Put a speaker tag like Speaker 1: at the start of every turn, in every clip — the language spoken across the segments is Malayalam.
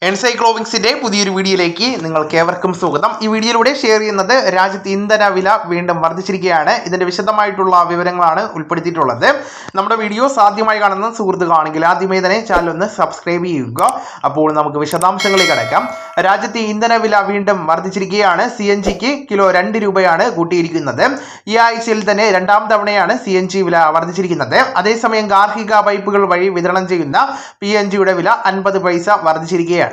Speaker 1: എൻസൈക്ലോവിക്സിന്റെ പുതിയൊരു വീഡിയോയിലേക്ക് നിങ്ങൾക്ക് ഏവർക്കും സ്വാഗതം. ഈ വീഡിയോയിലൂടെ ഷെയർ ചെയ്യുന്നത് രാജ്യത്ത് ഇന്ധന വില വീണ്ടും വർദ്ധിച്ചിരിക്കുകയാണ്. ഇതിന്റെ വിശദമായിട്ടുള്ള വിവരങ്ങളാണ് ഉൾപ്പെടുത്തിയിട്ടുള്ളത്. നമ്മുടെ വീഡിയോ സാധ്യമായി കാണുന്ന സുഹൃത്തുക്കളാണെങ്കിൽ ആദ്യമേ തന്നെ ചാനൽ ഒന്ന് സബ്സ്ക്രൈബ് ചെയ്യുക. അപ്പോൾ നമുക്ക് വിശദാംശങ്ങളിലേക്ക് കടക്കാം. രാജ്യത്തെ ഇന്ധന വില വീണ്ടും വർദ്ധിച്ചിരിക്കുകയാണ്. CNGക്ക് കിലോ 2 രൂപയാണ് കൂട്ടിയിരിക്കുന്നത്. ഈ ആഴ്ചയിൽ തന്നെ രണ്ടാം തവണയാണ് CNG വില വർദ്ധിച്ചിരിക്കുന്നത്. അതേസമയം ഗാർഹിക പൈപ്പുകൾ വഴി വിതരണം ചെയ്യുന്ന PNGയുടെ വില 50 പൈസ വർദ്ധിച്ചിരിക്കുകയാണ്.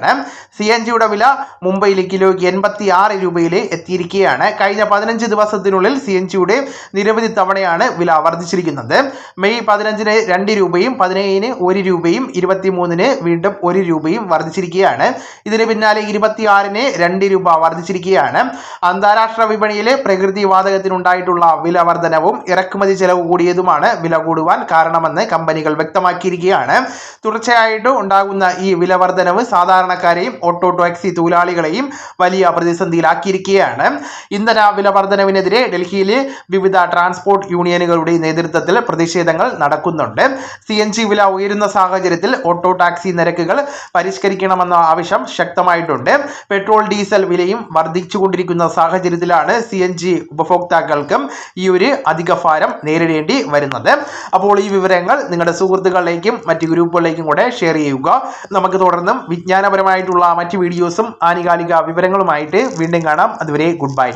Speaker 1: CNGയുടെ വില മുംബൈയിൽ കിലോയ്ക്ക് 86 രൂപയിൽ എത്തിയിരിക്കുകയാണ്. കഴിഞ്ഞ 15 ദിവസത്തിനുള്ളിൽ CNGയുടെ നിരവധി തവണയാണ് വില വർദ്ധിച്ചിരിക്കുന്നത്. മെയ് 15-ന് 2 രൂപയും 17-ന് 1 രൂപയും 23-ന് വീണ്ടും 1 രൂപയും വർദ്ധിച്ചിരിക്കുകയാണ്. ഇതിന് പിന്നാലെ 26-ന് 2 രൂപ വർദ്ധിച്ചിരിക്കുകയാണ്. അന്താരാഷ്ട്ര വിപണിയിലെ പ്രകൃതി വാതകത്തിനുണ്ടായിട്ടുള്ള വില വർധനവും ഇറക്കുമതി ചെലവ് കൂടിയതുമാണ് വില കൂടുവാൻ കാരണമെന്ന് കമ്പനികൾ വ്യക്തമാക്കിയിരിക്കുകയാണ്. തുടർച്ചയായിട്ട് ഉണ്ടാകുന്ന ഈ വില വർധനവ് സാധാരണക്കാരെയും ഓട്ടോ ടാക്സി തൊഴിലാളികളെയും വലിയ പ്രതിസന്ധിയിലാക്കിയിരിക്കുകയാണ്. ഇന്ധന വില വർധനവിനെതിരെ ഡൽഹിയിലെ വിവിധ ട്രാൻസ്പോർട്ട് യൂണിയനുകളുടെ നേതൃത്വത്തിൽ പ്രതിഷേധങ്ങൾ നടക്കുന്നുണ്ട്. CNG വില ഉയരുന്ന സാഹചര്യത്തിൽ ഓട്ടോ ടാക്സി നിരക്കുകൾ പരിഷ്കരിക്കണമെന്ന ആവശ്യം ശക്തമായിട്ടുണ്ട്. പെട്രോൾ ഡീസൽ വിലയും വർദ്ധിച്ചുകൊണ്ടിരിക്കുന്ന സാഹചര്യത്തിലാണ് CNG ഉപഭോക്താക്കൾക്കും ഈ ഒരു അധിക ഭാരം നേരിടേണ്ടി വരുന്നത്. അപ്പോൾ ഈ വിവരങ്ങൾ നിങ്ങളുടെ സുഹൃത്തുക്കളിലേക്കും മറ്റ് ഗ്രൂപ്പുകളിലേക്കും കൂടെ ഷെയർ ചെയ്യുക. നമുക്ക് തുടർന്നും വിജ്ഞാനപരമായിട്ടുള്ള മറ്റ് വീഡിയോസും ആനുകാലിക വിവരങ്ങളുമായിട്ട് വീണ്ടും കാണാം. അതുവരെ ഗുഡ് ബൈ.